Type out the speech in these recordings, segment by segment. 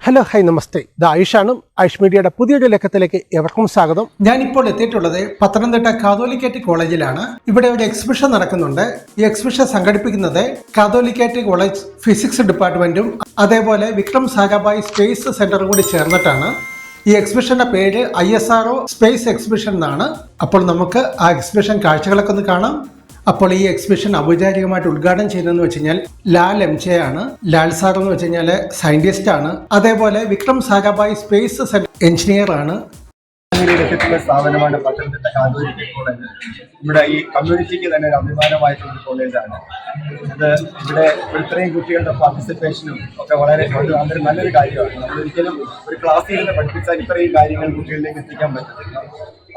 Hello hi നമസ്തേ. ഇത് ആയുഷാണ്. ആയുഷ് മീഡിയയുടെ പുതിയൊരു ലക്കത്തിലേക്ക് എവർക്കും സ്വാഗതം. ഞാനിപ്പോൾ എത്തിയിട്ടുള്ളത് പത്തനംതിട്ട കാതോലിക്കാറ്റ് കോളേജിലാണ്. ഇവിടെ ഒരു എക്സിബിഷൻ നടക്കുന്നുണ്ട്. ഈ എക്സിബിഷൻ സംഘടിപ്പിക്കുന്നത് കാതോലിക്കാറ്റ് കോളേജ് ഫിസിക്സ് ഡിപ്പാർട്ട്മെന്റും അതേപോലെ വിക്രം സാരാഭായ് സ്പേസ് സെന്ററും കൂടി ചേർന്നിട്ടാണ്. ഈ എക്സിബിഷന്റെ പേര് ISRO സ്പേസ് എക്സിബിഷൻ എന്നാണ്. അപ്പോൾ നമുക്ക് ആ എക്സിബിഷൻ കാഴ്ചകളൊക്കെ ഒന്ന് കാണാം. അപ്പോൾ ഈ എക്സിബിഷൻ ഔപചാരികമായിട്ട് ഉദ്ഘാടനം ചെയ്യുന്നതെന്ന് വെച്ച് കഴിഞ്ഞാൽ ലാൽ MJ ആണ്. ലാൽ സാർ എന്ന് വെച്ച് കഴിഞ്ഞാൽ സയന്റിസ്റ്റ് ആണ്. അതേപോലെ Vikram Sarabhai space centre engineer ആണ്. സ്ഥാപനമാണ് പത്തനംതിട്ട കാതോലിക്കറ്റ് കോളേജ്. ഇവിടെ ഈ കമ്മ്യൂണിറ്റിക്ക് തന്നെ ഒരു അഭിമാനമായിട്ടുള്ള കോളേജാണ് ഇത്. ഇവിടെ ഇത്രയും കുട്ടികളുടെ പാർട്ടിസിപ്പേഷനും ഒക്കെ വളരെ നല്ലൊരു കാര്യമാണ്. നമ്മളൊരിക്കലും ഒരു ക്ലാസ്സിൽ ഇരുന്ന് പഠിപ്പിച്ചാൽ ഇത്രയും കാര്യങ്ങൾ കുട്ടികളിലേക്ക് എത്തിക്കാൻ പറ്റത്തില്ല.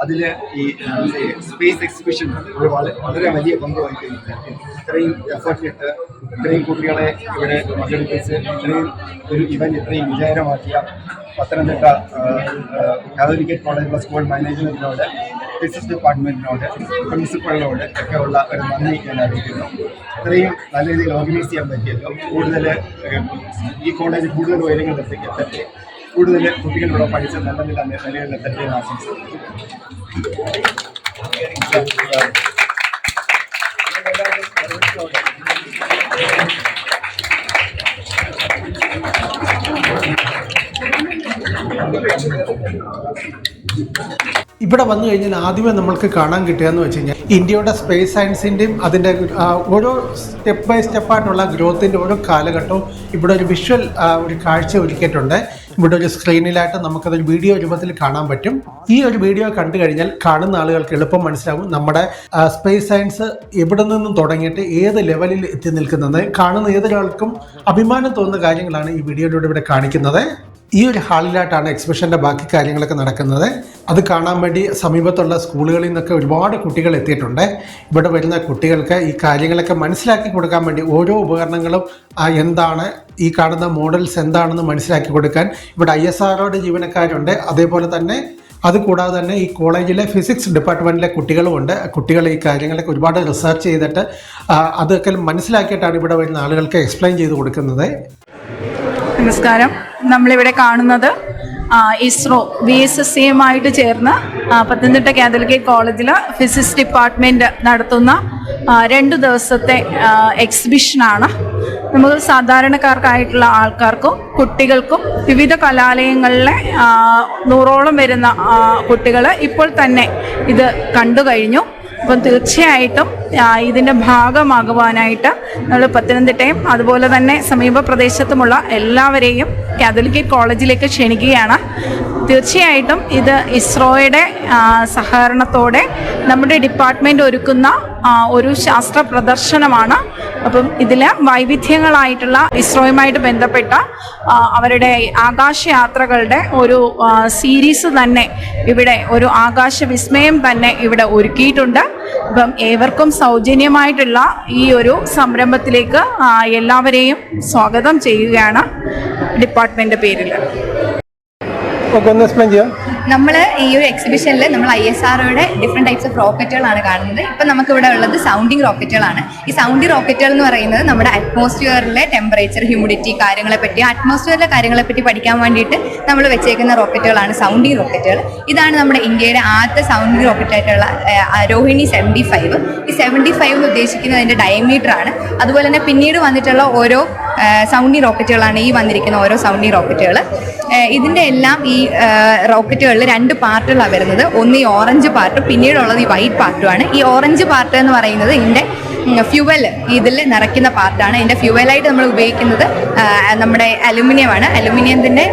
അതിൽ ഈ സ്പേസ് എക്സിബിഷൻ ഒരു വളരെ വലിയ പങ്ക് വഹിക്കുന്നുണ്ട്. ഇത്രയും എഫേർട്ടിട്ട് ഇത്രയും കുട്ടികളെ ഇവിടെ പങ്കെടുപ്പിച്ച് ഇത്രയും ഒരു ഇവന്റ് ഇത്രയും വിജയകരമാക്കിയ പത്തനംതിട്ട കാതോലിക്കറ്റ് കോളേജിലെ സ്കൂൾ മാനേജ്മെന്റിനോട്, ഫിസിക്സ് ഡിപ്പാർട്ട്മെന്റിനോട്, പ്രിൻസിപ്പളിനോട് ഒക്കെ ഉള്ള ഒരു നന്ദി ഞാൻ അറിയിക്കുന്നു. ഇത്രയും നല്ല രീതിയിൽ ഓർഗനൈസ് ചെയ്യാൻ പറ്റിയല്ലോ. കൂടുതൽ ഈ കോളേജ് കൂടുതൽ ഉയരങ്ങളിലെത്തിക്കട്ടെ, കൂടുതൽ കുട്ടികളിലൂടെ പഠിച്ച നല്ല നിലകളിലെത്തട്ടെ എന്ന് ആശംസിക്കുന്നു. ഇവിടെ വന്നു കഴിഞ്ഞാൽ ആദ്യമേ നമ്മൾക്ക് കാണാൻ കിട്ടുകയെന്ന് വെച്ച് കഴിഞ്ഞാൽ ഇന്ത്യയുടെ സ്പേസ് സയൻസിൻ്റെയും അതിൻ്റെ ഓരോ സ്റ്റെപ്പ് ബൈ സ്റ്റെപ്പായിട്ടുള്ള ഗ്രോത്തിൻ്റെ ഓരോ കാലഘട്ടവും ഇവിടെ ഒരു വിഷ്വൽ ഒരു കാഴ്ച ഒരുക്കിയിട്ടുണ്ട്. ഇവിടെ ഒരു സ്ക്രീനിലായിട്ട് നമുക്കതൊരു വീഡിയോ രൂപത്തിൽ കാണാൻ പറ്റും. ഈ ഒരു വീഡിയോ കണ്ടു കഴിഞ്ഞാൽ കാണുന്ന ആളുകൾക്ക് എളുപ്പം മനസ്സിലാവും നമ്മുടെ സ്പേസ് സയൻസ് എവിടെ നിന്നും തുടങ്ങിയിട്ട് ഏത് ലെവലിൽ എത്തി നിൽക്കുന്നത്. കാണുന്ന ഏതൊരാൾക്കും അഭിമാനം തോന്നുന്ന കാര്യങ്ങളാണ് ഈ വീഡിയോയിലൂടെ ഇവിടെ കാണിക്കുന്നത്. ഈ ഒരു ഹാളിലായിട്ടാണ് എക്സിബിഷൻ്റെ ബാക്കി കാര്യങ്ങളൊക്കെ നടക്കുന്നത്. അത് കാണാൻ വേണ്ടി സമീപത്തുള്ള സ്കൂളുകളിൽ നിന്നൊക്കെ ഒരുപാട് കുട്ടികൾ എത്തിയിട്ടുണ്ട്. ഇവിടെ വരുന്ന കുട്ടികൾക്ക് ഈ കാര്യങ്ങളൊക്കെ മനസ്സിലാക്കി കൊടുക്കാൻ വേണ്ടി ഓരോ ഉപകരണങ്ങളും എന്താണ്, ഈ കാണുന്ന മോഡൽസ് എന്താണെന്ന് മനസ്സിലാക്കി കൊടുക്കാൻ ഇവിടെ ISROയുടെ ജീവനക്കാരുണ്ട്. അതേപോലെ തന്നെ അതുകൂടാതെ തന്നെ ഈ കോളേജിലെ ഫിസിക്സ് ഡിപ്പാർട്ട്മെൻറ്റിലെ കുട്ടികളുമുണ്ട്. കുട്ടികൾ ഈ കാര്യങ്ങളൊക്കെ ഒരുപാട് റിസർച്ച് ചെയ്തിട്ട് അതൊക്കെ മനസ്സിലാക്കിയിട്ടാണ് ഇവിടെ വരുന്ന ആളുകൾക്ക് എക്സ്പ്ലെയിൻ ചെയ്ത് കൊടുക്കുന്നത്. നമസ്കാരം. നമ്മളിവിടെ കാണുന്നത് ISRO VSSCയുമായിട്ട് ചേർന്ന് പത്തനംതിട്ട കാതോലിക്കറ്റ് കോളേജിൽ ഫിസിക്സ് ഡിപ്പാർട്ട്മെൻറ്റ് നടത്തുന്ന 2 ദിവസത്തെ എക്സിബിഷനാണ്. നമുക്ക് സാധാരണക്കാർക്കായിട്ടുള്ള ആൾക്കാർക്കും കുട്ടികൾക്കും വിവിധ കലാലയങ്ങളിലെ 100ഓളം വരുന്ന കുട്ടികൾ ഇപ്പോൾ തന്നെ ഇത് കണ്ടു കഴിഞ്ഞു. അപ്പം തീർച്ചയായിട്ടും ഇതിൻ്റെ ഭാഗമാകുവാനായിട്ട് നമ്മൾ പത്തനംതിട്ടയും അതുപോലെ തന്നെ സമീപ പ്രദേശത്തുമുള്ള എല്ലാവരെയും കാതോലിക്കറ്റ് കോളേജിലേക്ക് ക്ഷണിക്കുകയാണ്. തീർച്ചയായിട്ടും ഇത് ISROയുടെ സഹകരണത്തോടെ നമ്മുടെ ഡിപ്പാർട്ട്മെൻറ്റ് ഒരുക്കുന്ന ഒരു ശാസ്ത്ര പ്രദർശനമാണ്. അപ്പം ഇതിൽ വൈവിധ്യങ്ങളായിട്ടുള്ള ISROയുമായിട്ട് ബന്ധപ്പെട്ട അവരുടെ ആകാശയാത്രകളുടെ ഒരു സീരീസ് തന്നെ ഇവിടെ, ഒരു ആകാശ വിസ്മയം തന്നെ ഇവിടെ ഒരുക്കിയിട്ടുണ്ട്. അപ്പം ഏവർക്കും സൗജന്യമായിട്ടുള്ള ഈ ഒരു സംരംഭത്തിലേക്ക് എല്ലാവരെയും സ്വാഗതം ചെയ്യുകയാണ് ഡിപ്പാർട്ട്മെൻറ്റ് പേരിൽ. നമ്മൾ ഈ ഒരു എക്സിബിഷനിൽ നമ്മൾ ISROയുടെ ഡിഫറെൻറ്റ് ടൈപ്സ് ഓഫ് റോക്കറ്റുകളാണ് കാണുന്നത്. ഇപ്പം നമുക്കിവിടെ ഉള്ളത് സൗണ്ടിങ് റോക്കറ്റുകളാണ്. ഈ സൗണ്ടിങ് റോക്കറ്റുകൾ എന്ന് പറയുന്നത് നമ്മുടെ അറ്റ്മോസ്ഫിയറിലെ ടെമ്പറേച്ചർ, ഹ്യൂമിഡിറ്റി കാര്യങ്ങളെപ്പറ്റി, അറ്റ്മോസ്ഫിയറിലെ കാര്യങ്ങളെപ്പറ്റി പഠിക്കാൻ വേണ്ടിയിട്ട് നമ്മൾ വെച്ചേക്കുന്ന റോക്കറ്റുകളാണ് സൗണ്ടിങ് റോക്കറ്റുകൾ. ഇതാണ് നമ്മുടെ ഇന്ത്യയുടെ ആദ്യത്തെ സൗണ്ടിങ് റോക്കറ്റായിട്ടുള്ള രോഹിണി 75. ഈ 75 എന്ന് ഉദ്ദേശിക്കുന്നത് അതിൻ്റെ ഡയമീറ്റർ ആണ്. അതുപോലെ തന്നെ പിന്നീട് വന്നിട്ടുള്ള ഓരോ സൗണ്ടിങ് റോക്കറ്റുകളാണ് ഈ വന്നിരിക്കുന്ന ഓരോ സൗണ്ടിങ് റോക്കറ്റുകൾ. ഇതിൻ്റെ എല്ലാം ഈ റോക്കറ്റുകളിൽ 2 പാർട്ടുകളാണ് വരുന്നത്. ഒന്ന് ഈ ഓറഞ്ച് പാർട്ടും പിന്നീടുള്ളത് ഈ വൈറ്റ് പാർട്ടുമാണ്. ഈ ഓറഞ്ച് പാർട്ട് എന്ന് പറയുന്നത് ഇതിൻ്റെ ഫ്യൂവൽ ഇതിൽ നിറയ്ക്കുന്ന പാർട്ടാണ്. ഇതിൻ്റെ ഫ്യൂവലായിട്ട് നമ്മൾ ഉപയോഗിക്കുന്നത് നമ്മുടെ അലുമിനിയമാണ്. അലുമിനിയത്തിൻ്റെ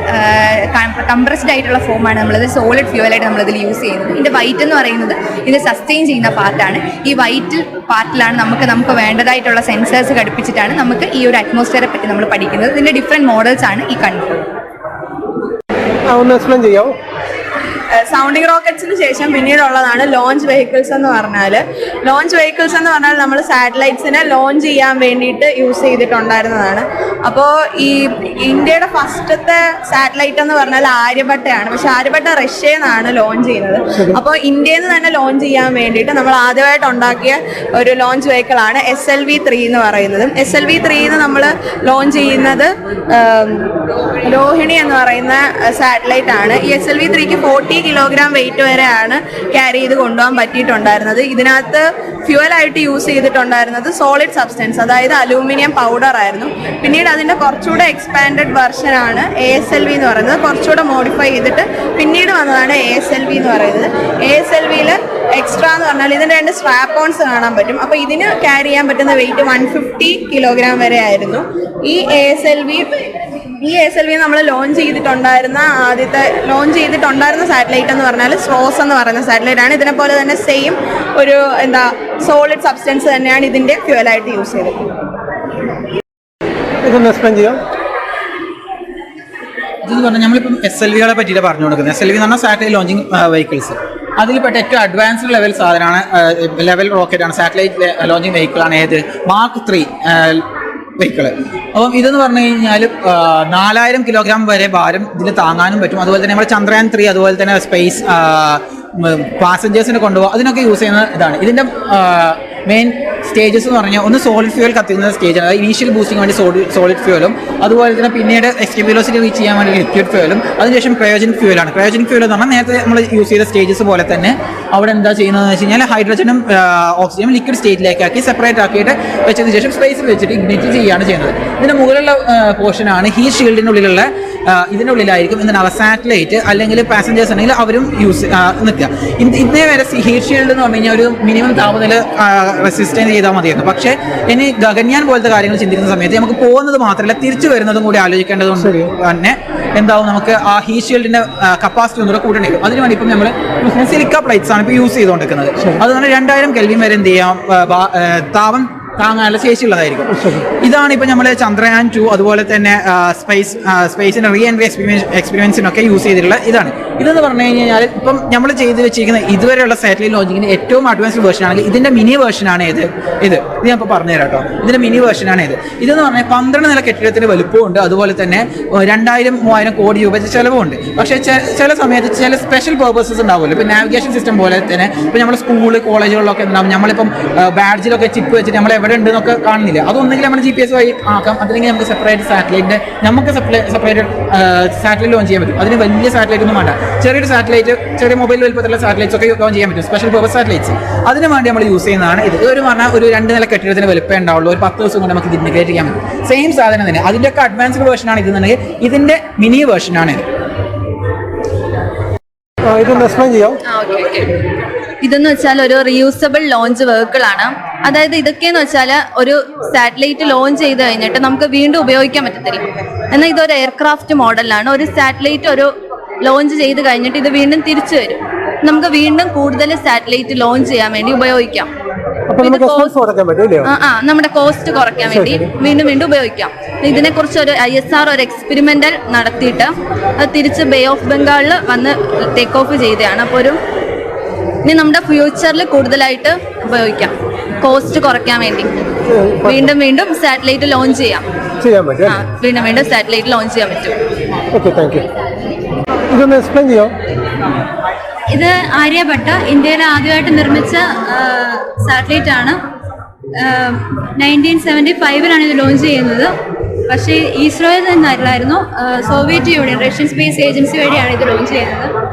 കംപ്രസ്ഡ് ആയിട്ടുള്ള ഫോമാണ് നമ്മളത് സോളിഡ് ഫ്യൂവലായിട്ട് നമ്മളിതിൽ യൂസ് ചെയ്യുന്നത്. ഇതിൻ്റെ വൈറ്റ് എന്ന് പറയുന്നത് ഇത് സസ്റ്റെയിൻ ചെയ്യുന്ന പാർട്ടാണ്. ഈ വൈറ്റ് പാർട്ടിലാണ് നമുക്ക് വേണ്ടതായിട്ടുള്ള സെൻസേഴ്സ് ഘടിപ്പിച്ചിട്ടാണ് നമുക്ക് ഈ ഒരു അറ്റ്മോസ്ഫിയറെ പറ്റി നമ്മൾ പഠിക്കുന്നത്. ഇതിൻ്റെ ഡിഫറെൻറ്റ് മോഡൽസ് ആണ് ഈ കണ്ടത്. ഒന്ന് എക്സ്പ്ലെയിൻ ചെയ്യാമോ? സൗണ്ടിങ് റോക്കറ്റ്സിന് ശേഷം പിന്നീടുള്ളതാണ് ലോഞ്ച് വെഹിക്കിൾസ് എന്ന് പറഞ്ഞാൽ. ലോഞ്ച് വെഹിക്കിൾസ് എന്ന് പറഞ്ഞാൽ നമ്മൾ സാറ്റലൈറ്റ്സിനെ ലോഞ്ച് ചെയ്യാൻ വേണ്ടിയിട്ട് യൂസ് ചെയ്തിട്ടുണ്ടായിരുന്നതാണ്. അപ്പോൾ ഈ ഇന്ത്യയുടെ ഫസ്റ്റത്തെ സാറ്റലൈറ്റ് എന്ന് പറഞ്ഞാൽ ആര്യഭട്ടയാണ്. പക്ഷെ ആര്യഭട്ട റഷ്യയിൽ നിന്നാണ് ലോഞ്ച് ചെയ്യുന്നത്. അപ്പോൾ ഇന്ത്യയിൽ നിന്ന് തന്നെ ലോഞ്ച് ചെയ്യാൻ വേണ്ടിയിട്ട് നമ്മൾ ആദ്യമായിട്ട് ഉണ്ടാക്കിയ ഒരു ലോഞ്ച് വെഹിക്കിളാണ് SLV-3 എന്ന് പറയുന്നത്. SLV-3 നമ്മൾ ലോഞ്ച് ചെയ്യുന്നത് രോഹിണി എന്ന് പറയുന്ന സാറ്റലൈറ്റ് ആണ്. ഈ SLV-3ക്ക് 40 കിലോഗ്രാം വെയിറ്റ് വരെയാണ് ക്യാരി ചെയ്ത് കൊണ്ടുപോകാൻ പറ്റിയിട്ടുണ്ടായിരുന്നത്. ഇതിനകത്ത് ഫ്യൂവലായിട്ട് യൂസ് ചെയ്തിട്ടുണ്ടായിരുന്നത് സോളിഡ് സബ്സ്റ്റൻസ്, അതായത് അലൂമിനിയം പൗഡർ ആയിരുന്നു. പിന്നീട് അതിൻ്റെ കുറച്ചുകൂടെ എക്സ്പാൻഡഡ് വെർഷനാണ് ASLV എന്ന് പറയുന്നത്. കുറച്ചുകൂടെ മോഡിഫൈ ചെയ്തിട്ട് പിന്നീട് വന്നതാണ് ASLV എന്ന് പറയുന്നത്. ASLVയിൽ എക്സ്ട്രാ എന്ന് പറഞ്ഞാൽ ഇതിൻ്റെ 2 സ്ട്രാപ്പ് ഓൺസ് കാണാൻ പറ്റും. അപ്പോൾ ഇതിന് ക്യാരി ചെയ്യാൻ പറ്റുന്ന വെയിറ്റ് 150 കിലോഗ്രാം വരെ ആയിരുന്നു. ഈ ASLV നമ്മൾ ലോഞ്ച് ചെയ്തിട്ടുണ്ടായിരുന്ന സാറ്റലൈറ്റ് എന്ന് പറഞ്ഞാൽ സ്രോസ് എന്ന് പറയുന്ന സാറ്റലൈറ്റ് ആണ്. ഇതിനെ പോലെ തന്നെ സെയിം ഒരു സോളിഡ് സബ്സ്റ്റൻസ് തന്നെയാണ് ഇതിൻ്റെ ഫ്യൂവലായിട്ട് യൂസ് ചെയ്തിട്ടുള്ളത്. ഇതൊന്ന് എക്സ്പ്ലെയിൻ ചെയ്യാം. ഇതെന്ന് പറഞ്ഞാൽ നമ്മളിപ്പം SLVകളെ പറ്റിയിട്ട് പറഞ്ഞു കൊടുക്കുന്നത്. SLV എന്ന് പറഞ്ഞാൽ സാറ്റലൈറ്റ് ലോഞ്ചിങ് വെഹിക്കിൾസ്. അതിൽപ്പെട്ട ഏറ്റവും അഡ്വാൻസ്ഡ് ലെവൽ സാധനമാണ്, ലെവൽ റോക്കറ്റാണ്, സാറ്റലൈറ്റ് ലോഞ്ചിങ് വെഹിക്കിളാണ് ഏത് Mark 3 വെഹിക്കിള്. അപ്പം ഇതെന്ന് പറഞ്ഞു കഴിഞ്ഞാൽ 4000 കിലോഗ്രാം വരെ ഭാരം ഇതിൽ താങ്ങാനും പറ്റും. അതുപോലെ തന്നെ നമ്മുടെ ചന്ദ്രയാൻ 3 അതുപോലെ തന്നെ സ്പേസ് പാസഞ്ചേഴ്സിനെ കൊണ്ടുപോകുക അതിനൊക്കെ യൂസ് ചെയ്യുന്ന ഇതാണ്. ഇതിൻ്റെ മെയിൻ സ്റ്റേജസ് എന്ന് പറഞ്ഞാൽ ഒന്ന് സോളിഡ് ഫ്യൂവൽ കത്തുന്ന സ്റ്റേജാണ്. അതായത് ഇനീഷ്യൽ ബൂസ്റ്റിംഗ് വേണ്ടി സോളിഡ് ഫ്യൂവലും, അതുപോലെ തന്നെ പിന്നീട് എസ്കേപ്പ് വെലോസിറ്റി റീച്ച് ചെയ്യാൻ വേണ്ടി ലിക്വിഡ് ഫ്യൂവലും, അതിനുശേഷം ക്രയോജനിക് ഫ്യൂവലാണ്. ക്രയോജനിക് ഫ്യൂവൽ എന്ന് പറഞ്ഞാൽ നേരത്തെ നമ്മൾ യൂസ് ചെയ്ത സ്റ്റേജസ് പോലെ തന്നെ അവിടെ എന്താ ചെയ്യുന്നതെന്ന് വെച്ച് കഴിഞ്ഞാൽ ഹൈഡ്രജനും ഓക്സിജനും ലിക്വിഡ് സ്റ്റേറ്റിലേക്കാക്കി സെപ്പറേറ്റ് ആക്കിയിട്ട് വെച്ചതിന് ശേഷം സ്പേസിൽ വെച്ചിട്ട് ഇഗ്നൈറ്റ് ചെയ്യുകയാണ് ചെയ്യുന്നത്. ഇതിൻ്റെ മുകളിലുള്ള പോർഷനാണ് ഹീറ്റ് ഷീൽഡിനുള്ളിലുള്ള ഇതിൻ്റെ ഉള്ളിലായിരിക്കും എന്താണ് സാറ്റലൈറ്റ് അല്ലെങ്കിൽ പാസഞ്ചേഴ്സ് ഉണ്ടെങ്കിൽ അവരും നിൽക്കുക. ഇന്നേ വരെ ഹീറ്റ് ഷീൽഡ് എന്ന് പറഞ്ഞു കഴിഞ്ഞാൽ ഒരു മിനിമം താപനില റെസിസ്റ്റൻസ് ചെയ്താൽ മതിയായിരുന്നു. പക്ഷേ ഇനി ഗഗൻയാൻ പോലത്തെ കാര്യങ്ങൾ ചിന്തിക്കുന്ന സമയത്ത് നമുക്ക് പോകുന്നത് മാത്രമല്ല തിരിച്ചു വരുന്നതും കൂടി ആലോചിക്കേണ്ടതുകൊണ്ട് തന്നെ എന്താവും നമുക്ക് ആ ഹീറ്റ് ഷീൽഡിന്റെ കപ്പാസിറ്റി ഒന്നുകൂടെ കൂട്ടേണ്ടി വരും. അതിന് വേണ്ടി ഇപ്പം നമ്മൾ സിലിക്ക പ്ലേറ്റ്സ് ആണ് ഇപ്പോൾ യൂസ് ചെയ്തുകൊണ്ടിരിക്കുന്നത്. അതുകൊണ്ട് 2000 കെൽവിൻ വരെ എന്ത് ചെയ്യാം താപം താങ്ങാനുള്ള ശേഷിയുള്ളതായിരിക്കും. ഇതാണ് ഇപ്പം നമ്മൾ ചന്ദ്രയാൻ 2 അതുപോലെ തന്നെ സ്പേസിന്റെ റീ എൻട്രി എക്സ്പീരിയൻസിനൊക്കെ യൂസ് ചെയ്തിട്ടുള്ള ഇതാണ്. ഇതെന്ന് പറഞ്ഞു കഴിഞ്ഞാൽ ഇപ്പം നമ്മൾ ചെയ്ത് വെച്ചിരിക്കുന്ന ഇതുവരെയുള്ള സാറ്റലൈറ്റ് ലോഞ്ചിങ്ങിന്റെ ഏറ്റവും അഡ്വാൻസ്ഡ് വേർഷൻ ആണെങ്കിൽ ഇതിന്റെ മിനി വേർഷനാണ് ഇത് ഞാൻ ഇപ്പോൾ പറഞ്ഞുതരാം കേട്ടോ. ഇതിന്റെ മിനി വേർഷനാണ് ഇതെന്ന് പറഞ്ഞാൽ 12 നില കെട്ടിടത്തിന്റെ വലുപ്പമുണ്ട്. അതുപോലെ തന്നെ 2000-3000 കോടി രൂപ ചിലവുണ്ട്. പക്ഷേ ചില സമയത്ത് ചില സ്പെഷ്യൽ പർപ്പസസ് ഉണ്ടാവുമല്ലോ. ഇപ്പം നാവിഗേഷൻ സിസ്റ്റം പോലെ തന്നെ ഇപ്പം നമ്മൾ സ്കൂള് കോളേജുകളിലൊക്കെ ഉണ്ടാവും. നമ്മളിപ്പം ബാഡ്ജിലൊക്കെ ചിപ്പ് വെച്ചിട്ട് നമ്മൾ എവിടെ ഉണ്ട് എന്നൊക്കെ കാണുന്നില്ല. അതൊന്നെങ്കിൽ നമ്മൾ GPS വഴി ആക്കാം, അല്ലെങ്കിൽ നമുക്ക് സെപ്പറേറ്റ് സാറ്റലൈറ്റ് സാറ്റലൈറ്റ് ലോഞ്ച് ചെയ്യാൻ പറ്റും. അതിന് വലിയ സാറ്റലൈറ്റ് ഒന്നും വേണ്ട, ചെറിയൊരു സാറ്റലൈറ്റ്, ചെറിയ മൊബൈൽ വലുപ്പത്തിലുള്ള സാറ്റലൈറ്റ്സ് ഒക്കെ ലോഞ്ച് ചെയ്യാൻ പറ്റും. സ്പെഷ്യൽ പർപ്പസ് സാറ്റലൈറ്റ്സ് അതിന് വേണ്ടി നമ്മൾ യൂസ് ചെയ്യുന്നതാണ് ഇത്. ഒരു പറഞ്ഞാൽ ഒരു 2 നില കെട്ടിടത്തിന് വലുപ്പം ഉണ്ടാവുള്ളൂ. ഒരു 10 ദിവസം കൊണ്ട് നമുക്ക് ഇത് ഇന്റഗ്രേറ്റ് ചെയ്യാൻ പറ്റും. സെയിം സാധനം തന്നെ. അതിൻ്റെയൊക്കെ അഡ്വാൻസ്ഡ് വേർഷനാണ് ഇതെന്നുണ്ടെങ്കിൽ ഇതിന്റെ മിനി വേർഷനാണ് ഇത്. ഇതൊന്ന് എക്സ്പ്ലെയിൻ ചെയ്യാം. ഇതെന്ന് വെച്ചാൽ ഒരു റീയൂസബിൾ ലോഞ്ച് വെഹിക്കിളാണ്. അതായത് ഇതൊക്കെയെന്ന് വെച്ചാൽ ഒരു സാറ്റലൈറ്റ് ലോഞ്ച് ചെയ്ത് കഴിഞ്ഞിട്ട് നമുക്ക് വീണ്ടും ഉപയോഗിക്കാൻ പറ്റത്തില്ല. എന്നാൽ ഇതൊരു എയർക്രാഫ്റ്റ് മോഡലാണ്. ഒരു സാറ്റലൈറ്റ് ഒരു ലോഞ്ച് ചെയ്ത് കഴിഞ്ഞിട്ട് ഇത് വീണ്ടും തിരിച്ചു വരും. നമുക്ക് വീണ്ടും കൂടുതൽ സാറ്റലൈറ്റ് ലോഞ്ച് ചെയ്യാൻ വേണ്ടി ഉപയോഗിക്കാം. നമ്മുടെ കോസ്റ്റ് കുറയ്ക്കാൻ വേണ്ടി വീണ്ടും ഉപയോഗിക്കാം. ഇതിനെക്കുറിച്ച് ഒരു ISR ഒരു എക്സ്പെരിമെന്റൽ നടത്തിയിട്ട് അത് തിരിച്ച് ബേ ഓഫ് ബംഗാളിൽ വന്ന് ടേക്ക് ഓഫ് ചെയ്തതാണ്. അപ്പോൾ ഇനി നമ്മുടെ ഫ്യൂച്ചറിൽ കൂടുതലായിട്ട് ഉപയോഗിക്കാം, കോസ്റ്റ് കുറയ്ക്കാൻ വേണ്ടി വീണ്ടും സാറ്റലൈറ്റ് ലോഞ്ച് ചെയ്യാൻ പറ്റും. വീണ്ടും സാറ്റലൈറ്റ് ലോഞ്ച് ചെയ്യാൻ പറ്റും. ഇത് ആര്യഭട്ട ഇന്ത്യയിൽ ആദ്യമായിട്ട് നിർമ്മിച്ച സാറ്റലൈറ്റ് ആണ്. 1975 ഇത് ലോഞ്ച് ചെയ്യുന്നത്. പക്ഷേ ഇസ്രോയിൽ നിന്നല്ലായിരുന്നു, Soviet Union Russian space agency വഴിയാണ് ഇത് ലോഞ്ച് ചെയ്യുന്നത്.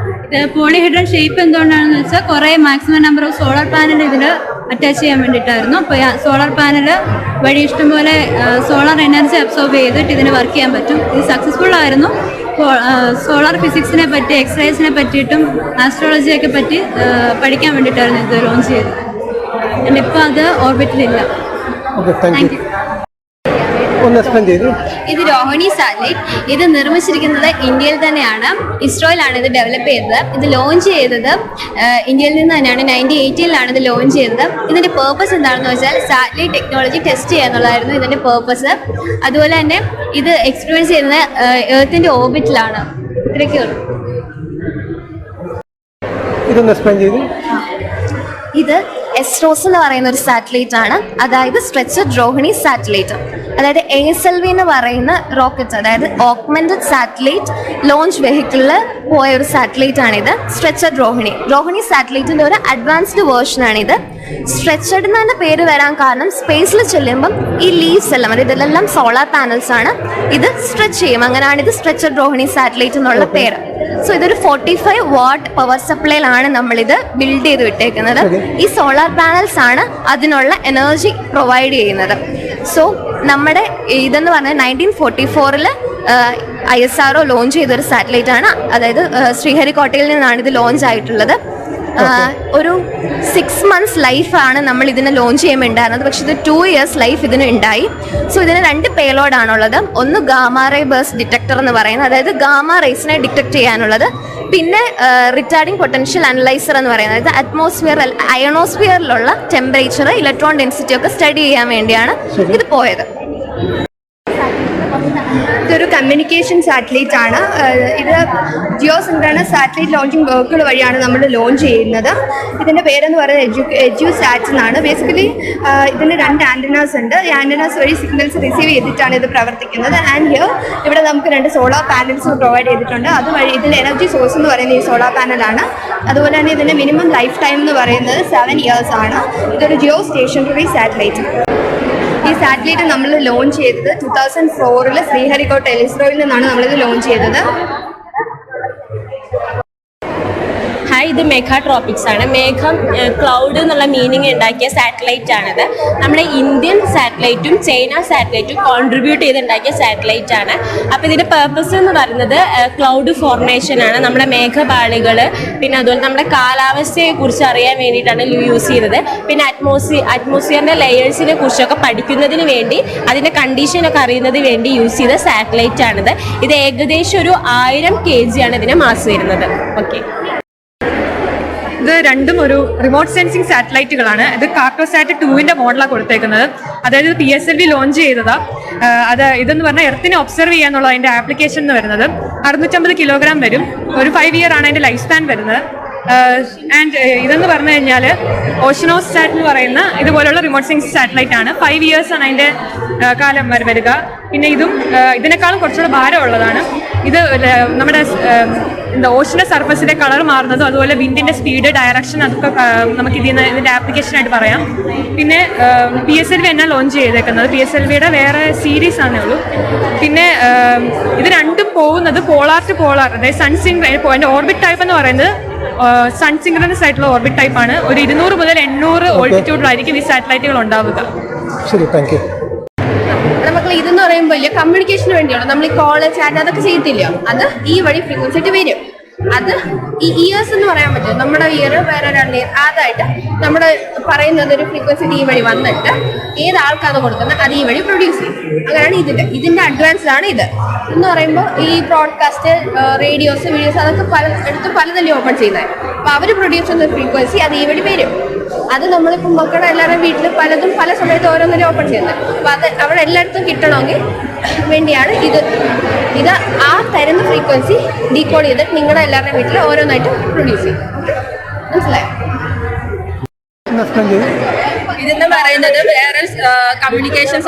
ഇത് പോളിഹെഡ്രൽ ഷേപ്പ് എന്തുകൊണ്ടാണെന്ന് വെച്ചാൽ കുറേ maximum number of solar panel ഇതിൽ അറ്റാച്ച് ചെയ്യാൻ വേണ്ടിയിട്ടായിരുന്നു. അപ്പോൾ സോളാർ പാനൽ വഴി ഇഷ്ടംപോലെ സോളാർ എനർജി അബ്സോർബ് ചെയ്തിട്ട് ഇതിന് വർക്ക് ചെയ്യാൻ പറ്റും. ഇത് സക്സസ്ഫുൾ ആയിരുന്നു. സോളാർ ഫിസിക്സിനെ പറ്റി, എക്സ്റേസിനെ പറ്റിയിട്ടും ആസ്ട്രോളജിയൊക്കെ പറ്റി പഠിക്കാൻ വേണ്ടിയിട്ടായിരുന്നു ഇത് ലോഞ്ച് ചെയ്തത്. ഇപ്പോൾ അത് ഓർബിറ്റിലില്ല. Thank you. ഇത് രോഹിണി സാറ്റലൈറ്റ്. ഇത് നിർമ്മിച്ചിരിക്കുന്നത് ഇന്ത്യയിൽ തന്നെയാണ്. ഇസ്രോയിലാണ് ഇത് ഡെവലപ്പ് ചെയ്തത്. ഇത് ലോഞ്ച് ചെയ്തത് ഇന്ത്യയിൽ നിന്ന് തന്നെയാണ്. 1980 ഇത് ലോഞ്ച് ചെയ്തത്. ഇതിന്റെ പേർപ്പസ് എന്താണെന്ന് വെച്ചാൽ സാറ്റലൈറ്റ് ടെക്നോളജി ടെസ്റ്റ് ചെയ്യുക എന്നുള്ളതായിരുന്നു ഇതിന്റെ പേർപ്പസ്. അതുപോലെ തന്നെ ഇത് എക്സ്പീരിയൻസ് ചെയ്യുന്നത് എർത്തിന്റെ ഓർബിറ്റിലാണ്. ഇത്രയൊക്കെ ഉള്ളൂ. ഇതൊന്ന് എക്സ്പ്ലെയിൻ ചെയ്ത്. ഇത് എസ്ട്രോസ് എന്ന് പറയുന്ന ഒരു സാറ്റലൈറ്റ് ആണ്, അതായത് സ്ട്രെച്ചഡ് രോഹിണി സാറ്റലൈറ്റ്. അതായത് ASLV എന്ന് പറയുന്ന റോക്കറ്റ്, അതായത് ഓഗ്മെന്റഡ് സാറ്റലൈറ്റ് ലോഞ്ച് വെഹിക്കിളിൽ പോയ ഒരു സാറ്റലൈറ്റ് ആണിത്. സ്ട്രെച്ചഡ് രോഹിണി സാറ്റലൈറ്റിന്റെ ഒരു അഡ്വാൻസ്ഡ് വേർഷൻ ആണിത്. സ്ട്രെച്ചഡ് എന്ന പേര് വരാൻ കാരണം സ്പേസിൽ ചെല്ലുമ്പം ഈ ലീവ്സ് എല്ലാം, അതായത് ഇതെല്ലാം സോളാർ പാനൽസ് ആണ്, ഇത് സ്ട്രെച്ച് ചെയ്യും. അങ്ങനെയാണ് ഇത് സ്ട്രെച്ചഡ് രോഹിണി സാറ്റലൈറ്റ് എന്നുള്ള പേര്. സോ ഇതൊരു 45 വാട്ട് പവർ സപ്ലൈയിലാണ് നമ്മളിത് ബിൽഡ് ചെയ്ത് വിട്ടേക്കുന്നത്. ഈ സോളാർ പാനൽസ് ആണ് അതിനുള്ള എനർജി പ്രൊവൈഡ് ചെയ്യുന്നത്. സോ നമ്മുടെ ഇതെന്ന് പറഞ്ഞാൽ 1944 ISRO ലോഞ്ച് ചെയ്തൊരു സാറ്റലൈറ്റ് ആണ്. അതായത് ശ്രീഹരിക്കോട്ടയിൽ നിന്നാണ് ഇത് ലോഞ്ച് ആയിട്ടുള്ളത്. ഒരു 6 months ലൈഫാണ് നമ്മൾ ഇതിനെ ലോഞ്ച് ചെയ്യുമ്പോൾ ഉണ്ടായിരുന്നത്. പക്ഷെ ഇത് 2 years ലൈഫ് ഇതിന് ഉണ്ടായി. സോ ഇതിന് 2 പേലോഡാണുള്ളത്. ഒന്ന് ഗാമാ റേ ബേഴ്സ് ഡിറ്റക്ടർ എന്ന് പറയുന്നത്, അതായത് ഗാമാ റേസിനെ ഡിറ്റക്ട് ചെയ്യാനുള്ളത്. പിന്നെ റിട്ടാർഡിംഗ് പൊട്ടൻഷ്യൽ അനലൈസർ എന്ന് പറയുന്നത്, അതായത് അയണോസ്ഫിയറിലുള്ള ടെമ്പറേച്ചർ, ഇലക്ട്രോൺ ഡെൻസിറ്റി ഒക്കെ സ്റ്റഡി ചെയ്യാൻ വേണ്ടിയാണ് ഇത് പോയത്. ഇതൊരു കമ്മ്യൂണിക്കേഷൻ സാറ്റലൈറ്റ് ആണ്. ഇത് ജിയോസിൻക്രണസ് സാറ്റലൈറ്റ് ലോഞ്ചിങ് വെഹിക്കിൾ വഴിയാണ് നമ്മൾ ലോഞ്ച് ചെയ്യുന്നത്. ഇതിൻ്റെ പേരെന്ന് പറയുന്നത് എഡ്യൂസാറ്റ് എന്നാണ്. ബേസിക്കലി ഇതിന് 2 ആൻറ്റനാസ് ഉണ്ട്. ഈ ആൻറ്റനാസ് വഴി സിഗ്നൽസ് റിസീവ് ചെയ്തിട്ടാണ് ഇത് പ്രവർത്തിക്കുന്നത്. ആൻഡ് ഹിയർ ഇവിടെ നമുക്ക് 2 സോളാർ പാനൽസ് പ്രൊവൈഡ് ചെയ്തിട്ടുണ്ട്. അതുവഴി ഇതിൻ്റെ എനർജി സോഴ്സ് എന്ന് പറയുന്നത് ഈ സോളാർ പാനലാണ്. അതുപോലെ തന്നെ ഇതിൻ്റെ മിനിമം ലൈഫ് ടൈം എന്ന് പറയുന്നത് 7 years ആണ്. ഇതൊരു ജിയോ സ്റ്റേഷനറി സാറ്റലൈറ്റ്. ഈ സാറ്റലൈറ്റ് നമ്മൾ ലോഞ്ച് ചെയ്തത് 2004 ശ്രീഹരിക്കോട്ട എലിസ്രോയിൽ നിന്നാണ് നമ്മളിത് ലോഞ്ച് ചെയ്തത്. ഹായ്, ഇത് മെഗാട്രോപിക്സ് ആണ്. മേഘം ക്ലൗഡ് എന്നുള്ള മീനിങ് ഉണ്ടാക്കിയ സാറ്റലൈറ്റ് ആണിത്. നമ്മുടെ ഇന്ത്യൻ സാറ്റലൈറ്റും ചൈന സാറ്റലൈറ്റും കോൺട്രിബ്യൂട്ട് ചെയ്തുണ്ടാക്കിയ സാറ്റലൈറ്റ് ആണ്. അപ്പോൾ ഇതിൻ്റെ പേർപ്പസ് എന്ന് പറയുന്നത് ക്ലൗഡ് ഫോർമേഷൻ ആണ്. നമ്മുടെ മേഘപാളികൾ, പിന്നെ അതുപോലെ നമ്മുടെ കാലാവസ്ഥയെ കുറിച്ച് അറിയാൻ വേണ്ടിയിട്ടാണ് യൂസ് ചെയ്തത്. പിന്നെ അറ്റ്മോസ്ഫിയറിൻ്റെ ലെയേഴ്സിനെ കുറിച്ചൊക്കെ പഠിക്കുന്നതിന് വേണ്ടി, അതിൻ്റെ കണ്ടീഷനൊക്കെ അറിയുന്നതിന് വേണ്ടി യൂസ് ചെയ്ത സാറ്റലൈറ്റ് ആണിത്. ഇത് ഏകദേശം ഒരു 1000 kg ആണ് ഇതിന് മാസ് വരുന്നത്. ഓക്കെ, ഇത് രണ്ടും ഒരു റിമോട്ട് സെൻസിങ് സാറ്റലൈറ്റുകളാണ്. ഇത് കാർട്ടോസാറ്റ് 2ന്റെ മോഡലാണ് കൊടുത്തേക്കുന്നത്. അതായത് PSLV ലോഞ്ച് ചെയ്തതാ. ഇതെന്ന് പറഞ്ഞാൽ എർത്തിനെ ഒബ്സർവ് ചെയ്യാന്നുള്ള അതിന്റെ ആപ്ലിക്കേഷൻ എന്ന് വരുന്നത് 650 കിലോഗ്രാം വരും. ഒരു 5 year ആണ് അതിന്റെ ലൈഫ് സ്പാൻ വരുന്നത്. ആൻഡ് ഇതെന്ന് പറഞ്ഞു കഴിഞ്ഞാൽ ഓഷനോസാറ്റ് എന്ന് പറയുന്ന ഇതുപോലുള്ള റിമോട്ട് സെൻസിങ് സാറ്റലൈറ്റ് ആണ്. 5 years ആണ് അതിന്റെ കാലം വരിക. പിന്നെ ഇതും ഇതിനേക്കാളും കുറച്ചുകൂടെ ഭാരമുള്ളതാണ്. ഇത് നമ്മുടെ ഓഷന്റെ സർഫസിലെ കളർ മാറുന്നതും അതുപോലെ വിൻഡിന്റെ സ്പീഡ്, ഡയറക്ഷൻ, അതൊക്കെ നമുക്ക് ഇതിന്റെ ആപ്ലിക്കേഷനായിട്ട് പറയാം. പിന്നെ PSLV എന്നാ ലോഞ്ച് ചെയ്തേക്കുന്നത്. PSLVയുടെ വേറെ സീരീസ് ആണേ ഉള്ളൂ. പിന്നെ ഇത് രണ്ടും പോകുന്നത് പോളാർ ടു പോളാർ, അതായത് അതിന്റെ ഓർബിറ്റ് ടൈപ്പ് എന്ന് പറയുന്നത് സൺ സിങ്ക്രണസ് ആയിട്ടുള്ള ഓർബിറ്റ് ടൈപ്പ് ആണ്. ഒരു 200 മുതൽ 800 ഓൾട്ടിറ്റ്യൂഡിലായിരിക്കും ഈ സാറ്റലൈറ്റുകൾ ഉണ്ടാവുക. ശരി, താങ്ക് യു. നമുക്ക് ഇതെന്ന് പറയുമ്പോൾ കമ്മ്യൂണിക്കേഷന് വേണ്ടിയാണ് നമ്മൾ ഈ കോള്, ചാറ്റ് അതൊക്കെ ചെയ്യത്തില്ലയോ, അത് ഈ വഴി ഫ്രീക്വൻസി ആയിട്ട് വരും. അത് ഈ ഇയേഴ്സ് എന്ന് പറയാൻ പറ്റും. നമ്മുടെ ഇയർ വേറെ 2 year അതായിട്ട് നമ്മുടെ പറയുന്നത് ഒരു ഫ്രീക്വൻസി ഈ വഴി വന്നിട്ട് ഏത് ആൾക്കാണ് കൊടുക്കുന്നത് അത് ഈ വഴി പ്രൊഡ്യൂസ് ചെയ്യും. അങ്ങനെയാണ് ഇതിന്റെ അഡ്വാൻസ്ഡ് ആണ് ഇത് എന്ന് പറയുമ്പോൾ. ഈ ബ്രോഡ്കാസ്റ്റ്, റേഡിയോസ്, വീഡിയോസ് അതൊക്കെ പലതല്ലേ ഓപ്പൺ ചെയ്യുന്നത്. അപ്പോൾ അവർ പ്രൊഡ്യൂസ് ചെയ്യുന്ന ഫ്രീക്വൻസി അത് ഈ വഴി വരും. അത് നമ്മളിപ്പോൾ മക്കളുടെ എല്ലാവരുടെയും വീട്ടിൽ പലതും പല സമയത്ത് ഓരോന്നിനും ഓപ്പൺ ചെയ്യുന്നത്. അപ്പോൾ അത് അവിടെ എല്ലായിടത്തും കിട്ടണമെങ്കിൽ വേണ്ടിയാണ് ഇത് ആ തരുന്ന ഫ്രീക്വൻസി ഡീകോഡ് ചെയ്തിട്ട് നിങ്ങളുടെ എല്ലാവരുടെയും വീട്ടിൽ ഓരോന്നായിട്ട് പ്രൊഡ്യൂസ് ചെയ്യും. മനസ്സിലായോ? ഇതെന്ന് പറയുന്നത് വേറെ കമ്മ്യൂണിക്കേഷൻ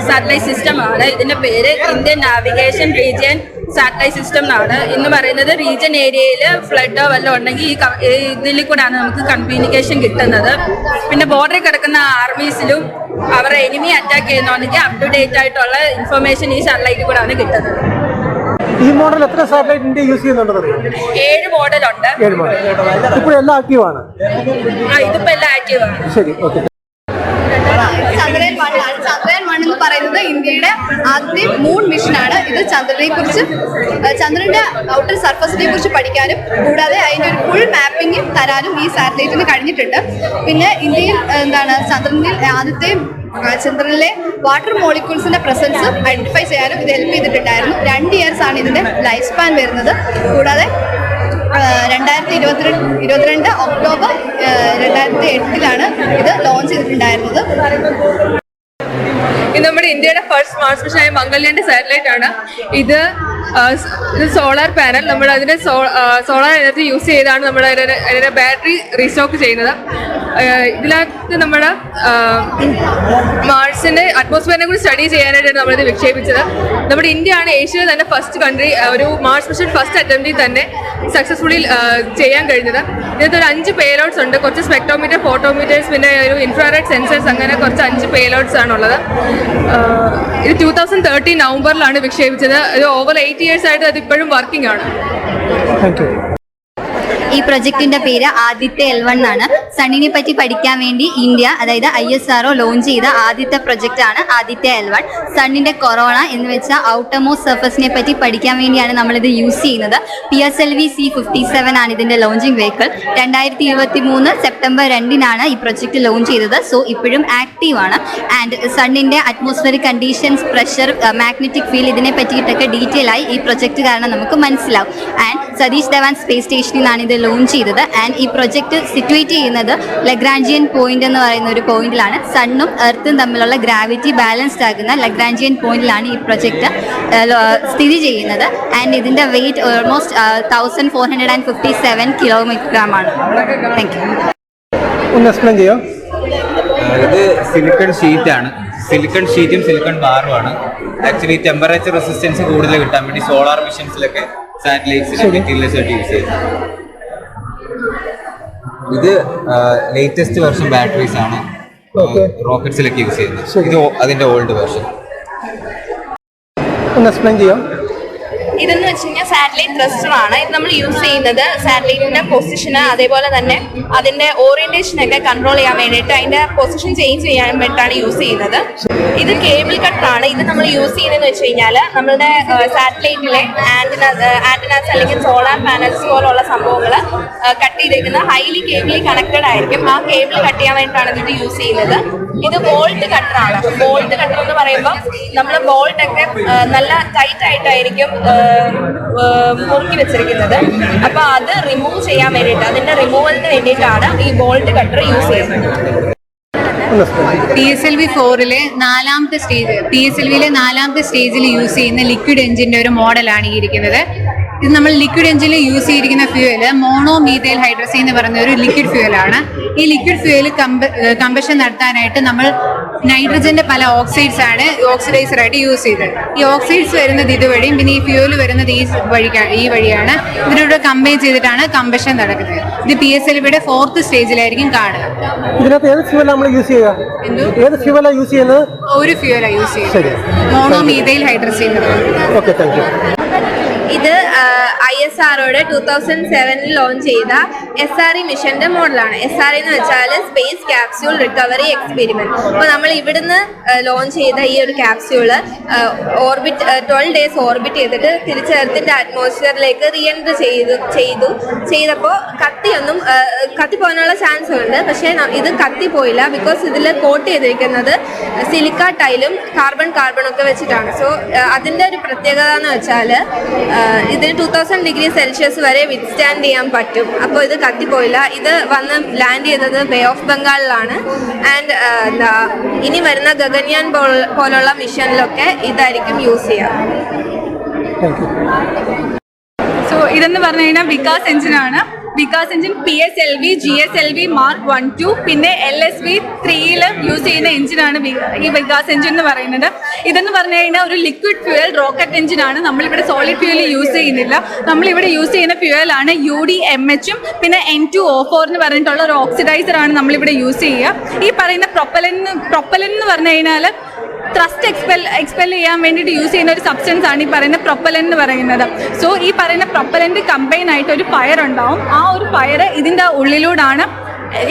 സാറ്റലൈറ്റ് സിസ്റ്റം ആണ്. ഇതിന്റെ പേര് Indian navigation region satellite system എന്നാണ്. എന്ന് പറയുന്നത് റീജിയൻ ഏരിയയിൽ ഫ്ലഡോ വല്ലതും ഉണ്ടെങ്കിൽ ഈ ഇതിൽ കൂടെയാണ് നമുക്ക് കമ്മ്യൂണിക്കേഷൻ കിട്ടുന്നത്. പിന്നെ ബോർഡറിൽ കിടക്കുന്ന ആർമീസിലും അവരുടെ എനിമി അറ്റാക്ക് ചെയ്യുന്നുണ്ടെങ്കിൽ അപ് ടു ഡേറ്റ് ആയിട്ടുള്ള ഇൻഫർമേഷൻ ഈ സാറ്റലൈറ്റിൽ കൂടെയാണ് കിട്ടുന്നത്. ഈ മോഡൽ എത്ര സാറ്റലൈറ്റ് ഇന്ത്യ യൂസ് ചെയ്യുന്നുണ്ടെന്ന് അറിയാം? 7 മോഡലുണ്ട്. 7 മോഡൽ. ഇപ്പോൾ എല്ലാം ആക്റ്റീവ് ആണ്. ഇതിപ്പോ എല്ലാം ആക്റ്റീവ് ആണ്. ശരി, ഓക്കെ. ചന്ദ്രയാൻ 1 ആണ്. ചന്ദ്രയാൻ 1 എന്ന് പറയുന്നത് ഇന്ത്യയുടെ ആദ്യത്തെ മൂൺ മിഷനാണ്. ഇത് ചന്ദ്രന്റെ ഔട്ടർ സർഫസിനെ കുറിച്ച് പഠിക്കാനും കൂടാതെ അതിന്റെ ഒരു ഫുൾ മാപ്പിംഗ് തരാനും ഈ സാറ്റലൈറ്റിന് കഴിഞ്ഞിട്ടുണ്ട്. പിന്നെ ഇന്ത്യയിൽ ചന്ദ്രനിലെ വാട്ടർ മോളിക്യൂൾസിന്റെ പ്രസൻസ് ഐഡന്റിഫൈ ചെയ്യാനും ഇത് ഹെൽപ്പ് ചെയ്തിട്ടുണ്ടായിരുന്നു. 2 years ആണ് ഇതിന്റെ ലൈഫ് സ്പാൻ വരുന്നത്. കൂടാതെ 2022 ഒക്ടോബർ 2008 ഇത് ലോഞ്ച് ചെയ്തിട്ടുണ്ടായിരുന്നത്. ഇത് നമ്മുടെ ഇന്ത്യയുടെ ഫസ്റ്റ് സ്മാർട്ട് മിഷനായ മംഗൾയാന്റെ സാറ്റലൈറ്റ് ആണ്. ഇത് സോളാർ പാനൽ, നമ്മൾ അതിന്റെ സോളാർ എനർജി യൂസ് ചെയ്താണ് നമ്മൾ അതിന്റെ ബാറ്ററി റീസ്റ്റോക്ക് ചെയ്യുന്നത്. ഇതിനകത്ത് നമ്മുടെ മാർസിന്റെ അറ്റ്മോസ്ഫിയറിനെ കൂടി സ്റ്റഡി ചെയ്യാനായിട്ടാണ് നമ്മളിത് വിക്ഷേപിച്ചത്. നമ്മുടെ ഇന്ത്യയാണ് ഏഷ്യയിലെ തന്നെ ഫസ്റ്റ് കൺട്രി ഒരു മാർസ് മിഷൻ ഫസ്റ്റ് അറ്റംപ്റ്റിൽ തന്നെ സക്സസ്ഫുള്ളി ചെയ്യാൻ കഴിഞ്ഞത്. ഇതിനകത്ത് ഒരു 5 പേലോഡ്സ് ഉണ്ട്, കുറച്ച് സ്പെക്ട്രോമീറ്റർ, ഫോട്ടോമീറ്റേഴ്സ്, പിന്നെ ഒരു ഇൻഫ്രാറെഡ് സെൻസേഴ്സ്, അങ്ങനെ കുറച്ച് 5 പേലോഡ്സ് ആണുള്ളത്. ഇത് 2013 നവംബറിലാണ് വിക്ഷേപിച്ചത്. ഇത് ഓവർ 8 years ആയിട്ട് അത് ഇപ്പോഴും വർക്കിംഗ് ആണ്. Thank you. ഈ പ്രൊജക്ടിന്റെ പേര് ആദിത്യ L1 എന്നാണ്. സണ്ണിനെ പറ്റി പഠിക്കാൻ വേണ്ടി ഇന്ത്യ, അതായത് ISRO ലോഞ്ച് ചെയ്ത ആദ്യത്തെ പ്രൊജക്റ്റ് ആണ് ആദിത്യ L1. സണ്ണിന്റെ കൊറോണ എന്ന് വെച്ചാൽ ഔട്ടർമോസ്റ്റ് സർഫസിനെ പറ്റി പഠിക്കാൻ വേണ്ടിയാണ് നമ്മളിത് യൂസ് ചെയ്യുന്നത്. PSLV C57 ആണ് ഇതിന്റെ ലോഞ്ചിങ് വെഹിക്കിൾ. 2023 സെപ്റ്റംബർ 2 ഈ പ്രൊജക്ട് ലോഞ്ച് ചെയ്തത്. സോ ഇപ്പോഴും ആക്റ്റീവ് ആണ്. ആൻഡ് സണ്ണിന്റെ atmospheric conditions, pressure, magnetic field, ഇതിനെ പറ്റിയിട്ടൊക്കെ ഡീറ്റെയിൽ ആയി ഈ പ്രൊജക്ട് കാരണം നമുക്ക് മനസ്സിലാവും. ആൻഡ് സതീഷ് ധവാൻ സ്പേസ് സ്റ്റേഷനിൽ നിന്നാണ് ഇത് ലോഞ്ച് ചെയ്തത്. ആൻഡ് ഈ പ്രൊജക്ട് സിറ്റുവേറ്റ് ചെയ്യുന്നത് ലഗ്രാഞ്ചിയൻ പോയിന്റ് എന്ന് പറയുന്ന ഒരു പോയിന്റിലാണ്. സണ്ണും എർത്തും തമ്മിലുള്ള ഗ്രാവിറ്റി ബാലൻസ്ഡ് ആകുന്ന ലഗ്രാഞ്ചിയൻ പോയിന്റിലാണ് ഈ പ്രൊജക്ട് സ്ഥിതി ചെയ്യുന്നത്. ആൻഡ് ഇതിന്റെ വെയിറ്റ് ഓൾമോസ്റ്റ് 1457 കിലോഗ്രാം ആണ്. Thank you. ഒന്ന് എക്സ്പ്ലെയിൻ ചെയ്യോ? ഇത് സിലിക്കൺ ഷീറ്റാണ്. സിലിക്കൺ ഷീറ്റും സിലിക്കൺ ബാറുമാണ്. ആക്ച്വലി ടെമ്പറേച്ചർ റെസിസ്റ്റൻസ് കൂടുതൽ കിട്ടാൻ വേണ്ടി സോളാർ മിഷൻസിലൊക്കെ സാറ്റലൈറ്റ്സിന് മെറ്റീരിയൽസ് ആയിട്ട് യൂസ് ചെയ്യുന്നത്. ഇത് ലേറ്റസ്റ്റ് വെർഷൻ ബാറ്ററീസ് ആണ് റോക്കറ്റ്സിലൊക്കെ യൂസ് ചെയ്യുന്നത്. ഇത് അതിന്റെ ഓൾഡ് വെർഷൻ. ഒന്ന് എക്സ്പ്ലെയിൻ ചെയ്യാം. ഇതെന്ന് വെച്ച് കഴിഞ്ഞാൽ സാറ്റലൈറ്റ് ത്രസ്റ്റർ ആണ്. ഇത് നമ്മൾ യൂസ് ചെയ്യുന്നത് സാറ്റലൈറ്റിന്റെ പൊസിഷന്, അതേപോലെ തന്നെ അതിന്റെ ഓറിയന്റേഷനൊക്കെ കൺട്രോൾ ചെയ്യാൻ വേണ്ടിയിട്ട്, അതിന്റെ പൊസിഷൻ ചേഞ്ച് ചെയ്യാൻ വേണ്ടിയിട്ടാണ് യൂസ് ചെയ്യുന്നത്. ഇത് കേബിൾ കട്ടറാണ്. ഇത് നമ്മൾ യൂസ് ചെയ്യുന്നതെന്ന് വെച്ച് കഴിഞ്ഞാൽ നമ്മളുടെ സാറ്റലൈറ്റിലെ ആന്റിനാസ് അല്ലെങ്കിൽ സോളാർ പാനൽസ് പോലുള്ള സംഭവങ്ങൾ കട്ട് ചെയ്തിരിക്കുന്ന ഹൈലി കേബിളി കണക്റ്റഡ് ആയിരിക്കും. ആ കേബിൾ കട്ട് ചെയ്യാൻ വേണ്ടിയിട്ടാണ് ഇത് യൂസ് ചെയ്യുന്നത്. ഇത് ബോൾട്ട് കട്ടറാണ്. ബോൾട്ട് കട്ടർ എന്ന് പറയുമ്പോൾ നമ്മൾ ബോൾട്ടൊക്കെ നല്ല ടൈറ്റ് ആയിട്ടായിരിക്കും മുറുക്കി വെച്ചിരിക്കുന്നത്. അപ്പൊ അത് റിമൂവ് ചെയ്യാൻ വേണ്ടിയിട്ട്, അതിന്റെ റിമൂവലിന് വേണ്ടിയിട്ടാണ് ഈ ബോൾട്ട് കട്ടർ യൂസ് ചെയ്യുന്നത്. PSLV 4-ലെ 4ാമത്തെ സ്റ്റേജ്, PSLV-ലെ 4ാമത്തെ സ്റ്റേജിൽ യൂസ് ചെയ്യുന്ന ലിക്വിഡ് എഞ്ചിന്റെ ഒരു മോഡലാണ് ഈ ഇരിക്കുന്നത്. ഇത് നമ്മൾ ലിക്വിഡ് എഞ്ചിനിൽ യൂസ് ചെയ്തിരിക്കുന്ന ഫ്യൂവല് മോണോമീഥൈൽ ഹൈഡ്രസൈൻ എന്ന് പറയുന്ന ഒരു ലിക്വിഡ് ഫ്യൂവലാണ്. ഈ ലിക്വിഡ് ഫ്യൂവൽ കമ്പഷൻ നടത്താനായിട്ട് നമ്മൾ നൈട്രജന്റെ പല ഓക്സൈഡ്സ് ആണ് ഓക്സിഡൈസർ ആയിട്ട് യൂസ് ചെയ്തത്. ഈ ഓക്സൈഡ്സ് വരുന്നത് ഇതുവഴിയും പിന്നെ ഈ ഫ്യൂവൽ വരുന്നത് ഈ വഴിയാണ്. ഇതിലൂടെ കമ്പൈൻ ചെയ്തിട്ടാണ് കമ്പഷൻ നടക്കുന്നത്. ഇത് PSLV-യുടെ 4th സ്റ്റേജിലായിരിക്കും കാണുക. ഇതിനകത്ത് ഏത് ഫ്യൂവലാണ് നമ്മൾ യൂസ് ചെയ്യുക? ഏത് ഫ്യൂവലാണ് യൂസ് ചെയ്യുന്നത്? ഒരു ഫ്യൂവലാണ് യൂസ് ചെയ്യുന്നത്, monomethyl hydrazine. Okay, thank you. ഇത് ISROയുടെ 2007 ലോഞ്ച് ചെയ്ത SRE മിഷന്റെ മോഡലാണ്. SRE എന്ന് വെച്ചാൽ സ്പേസ് ക്യാപ്സ്യൂൾ റിക്കവറി എക്സ്പെരിമെന്റ്. അപ്പോൾ നമ്മൾ ഇവിടുന്ന് ലോഞ്ച് ചെയ്ത ഈ ഒരു ക്യാപ്സ്യൂള് 12 days ഓർബിറ്റ് ചെയ്തിട്ട് തിരിച്ച് എർത്തിന്റെ അറ്റ്മോസ്ഫിയറിലേക്ക് റീ എൻട്രി ചെയ്തപ്പോൾ കത്തിപ്പോകാനുള്ള ചാൻസ് ഉണ്ട്. പക്ഷേ ഇത് കത്തിപ്പോയില്ല. ബിക്കോസ് ഇതിൽ കോട്ട് ചെയ്തിരിക്കുന്നത് സിലിക്ക ടൈലും കാർബണൊക്കെ വെച്ചിട്ടാണ്. സോ അതിൻ്റെ ഒരു പ്രത്യേകത എന്ന് വെച്ചാൽ ഇതിന് 2000 ഡിഗ്രി സെൽഷ്യസ് വരെ വിത്ത്സ്റ്റാൻഡ് ചെയ്യാൻ പറ്റും. അപ്പോൾ ഇത് കത്തിപ്പോയില്ല. ഇത് വന്ന് ലാൻഡ് ചെയ്തത് ബേ ഓഫ് ബംഗാളിലാണ്. ആൻഡ് ഇനി വരുന്ന ഗഗൻയാൻ പോലുള്ള മിഷനിലൊക്കെ ഇതായിരിക്കും യൂസ് ചെയ്യുക. സോ ഇതെന്ന് പറഞ്ഞു കഴിഞ്ഞാൽ വികാസ് എഞ്ചിനാണ്. Vikas engine PSLV, GSLV Mark 1, 2 പിന്നെ LSV 3-ൽ യൂസ് ചെയ്യുന്ന എഞ്ചിനാണ് ഈ വികാസ് എഞ്ചിൻ എന്ന് പറയുന്നത്. ഇതെന്ന് പറഞ്ഞു കഴിഞ്ഞാൽ ഒരു ലിക്വിഡ് ഫ്യൂവൽ റോക്കറ്റ് എഞ്ചിനാണ്. നമ്മളിവിടെ സോളിഡ് ഫ്യൂവൽ യൂസ് ചെയ്യുന്നില്ല. നമ്മളിവിടെ യൂസ് ചെയ്യുന്ന ഫ്യൂവലാണ് UDMH-ഉം പിന്നെ N2O4 എന്ന് പറഞ്ഞിട്ടുള്ള ഒരു ഓക്സിഡൈസറാണ് നമ്മളിവിടെ യൂസ് ചെയ്യുക. ഈ പറയുന്ന പ്രൊപ്പലൻ എന്ന് പറഞ്ഞു കഴിഞ്ഞാൽ ത്രസ്റ്റ് എക്സ്പെൽ ചെയ്യാൻ വേണ്ടിയിട്ട് യൂസ് ചെയ്യുന്ന ഒരു സബ്സ്റ്റൻസ് ആണ് ഈ പറയുന്ന പ്രൊപ്പലൻ എന്ന് പറയുന്നത്. സോ ഈ പറയുന്ന പ്രൊപ്പലന്റ് കമ്പൈൻ ആയിട്ട് ഒരു ഫയർ ഉണ്ടാവും. ആ ഒരു ഫയർ ഇതിൻ്റെ ഉള്ളിലൂടാണ്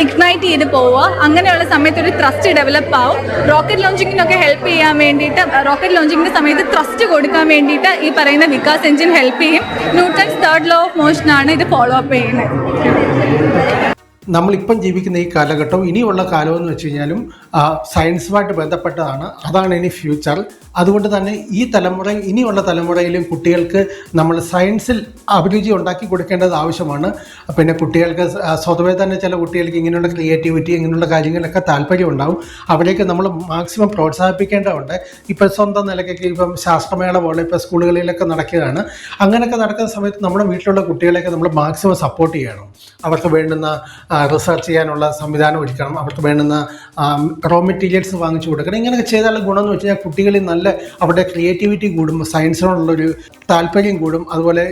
ഇഗ്നൈറ്റ് ചെയ്ത് പോവുക. അങ്ങനെയുള്ള സമയത്ത് ഒരു ത്രസ്റ്റ് ഡെവലപ്പ് ആവും. റോക്കറ്റ് ലോഞ്ചിങ്ങിനൊക്കെ ഹെൽപ്പ് ചെയ്യാൻ വേണ്ടിയിട്ട്, റോക്കറ്റ് ലോഞ്ചിങ്ങിൻ്റെ സമയത്ത് ത്രസ്റ്റ് കൊടുക്കാൻ വേണ്ടിയിട്ട് ഈ പറയുന്ന വികാസ് എഞ്ചിൻ ഹെൽപ്പ് ചെയ്യും. Newton's 3rd law of motion ആണ് ഇത് ഫോളോ അപ്പ് ചെയ്യുന്നത്. നമ്മളിപ്പം ജീവിക്കുന്ന ഈ കാലഘട്ടം ഇനിയുള്ള കാലമെന്ന് വെച്ച് കഴിഞ്ഞാലും സയൻസുമായിട്ട് ബന്ധപ്പെട്ടതാണ്. അതാണ് ഇനി ഫ്യൂച്ചർ. അതുകൊണ്ട് തന്നെ ഈ തലമുറ ഇനിയുള്ള തലമുറയിലും കുട്ടികൾക്ക് നമ്മൾ സയൻസിൽ അഭിരുചി ഉണ്ടാക്കി കൊടുക്കേണ്ടത് ആവശ്യമാണ്. പിന്നെ കുട്ടികൾക്ക് സ്വതവേ തന്നെ ചില കുട്ടികൾക്ക് ഇങ്ങനെയുള്ള ക്രിയേറ്റിവിറ്റി ഇങ്ങനെയുള്ള കാര്യങ്ങളിലൊക്കെ താല്പര്യം ഉണ്ടാവും. അവരേക്ക് നമ്മൾ മാക്സിമം പ്രോത്സാഹിപ്പിക്കേണ്ടതുണ്ട്. ഇപ്പം സ്വന്തം നിലയ്ക്കൊക്കെ ഇപ്പം ശാസ്ത്രമേള പോലെ ഇപ്പോൾ സ്കൂളുകളിലൊക്കെ നടക്കുകയാണ്. അങ്ങനെയൊക്കെ നടക്കുന്ന സമയത്ത് നമ്മുടെ വീട്ടിലുള്ള കുട്ടികളെയൊക്കെ നമ്മൾ മാക്സിമം സപ്പോർട്ട് ചെയ്യണം. അവർക്ക് വേണ്ടുന്ന റിസർച്ച് ചെയ്യാനുള്ള സംവിധാനം ഒരുക്കണം. അവർക്ക് വേണ്ടുന്ന റോ മെറ്റീരിയൽസ് വാങ്ങിച്ചു കൊടുക്കണം. ഇങ്ങനെയൊക്കെ ചെയ്താലുള്ള ഗുണമെന്ന് വെച്ച് കഴിഞ്ഞാൽ കുട്ടികളിൽ നല്ല അവരുടെ ക്രിയേറ്റിവിറ്റി കൂടും, സയൻസിനോടുള്ളൊരു താല്പര്യം കൂടും, അതുപോലെ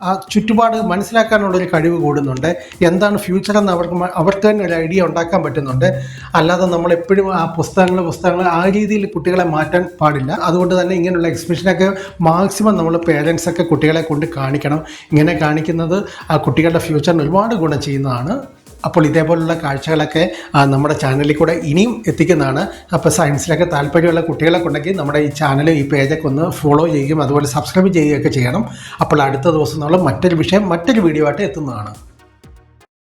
ആ ചുറ്റുപാട് മനസ്സിലാക്കാനുള്ളൊരു കഴിവ് കൂടുന്നുണ്ട്. എന്താണ് ഫ്യൂച്ചർ എന്ന് അവർക്ക് തന്നെ ഒരു ഐഡിയ ഉണ്ടാക്കാൻ പറ്റുന്നുണ്ട്. അല്ലാതെ നമ്മളെപ്പോഴും ആ പുസ്തകങ്ങൾ ആ രീതിയിൽ കുട്ടികളെ മാറ്റാൻ പാടില്ല. അതുകൊണ്ട് തന്നെ ഇങ്ങനെയുള്ള എക്സിബിഷനൊക്കെ മാക്സിമം നമ്മൾ പേരൻസൊക്കെ കുട്ടികളെ കൊണ്ട് കാണിക്കണം. ഇങ്ങനെ കാണിക്കുന്നത് ആ കുട്ടികളുടെ ഫ്യൂച്ചറിന് ഒരുപാട് ഗുണം ചെയ്യുന്നതാണ്. അപ്പോൾ ഇതേപോലുള്ള കാഴ്ചകളൊക്കെ നമ്മുടെ ചാനലിൽ കൂടെ ഇനിയും എത്തിക്കുന്നതാണ്. അപ്പോൾ സയൻസിലൊക്കെ താല്പര്യമുള്ള കുട്ടികളൊക്കെ ഉണ്ടെങ്കിൽ നമ്മുടെ ഈ ചാനൽ ഈ പേജൊക്കെ ഒന്ന് ഫോളോ ചെയ്യുകയും അതുപോലെ സബ്സ്ക്രൈബ് ചെയ്യുകയൊക്കെ ചെയ്യണം. അപ്പോൾ അടുത്ത ദിവസം നമ്മൾ മറ്റൊരു വിഷയം മറ്റൊരു വീഡിയോ ആയിട്ട് എത്തുന്നതാണ്.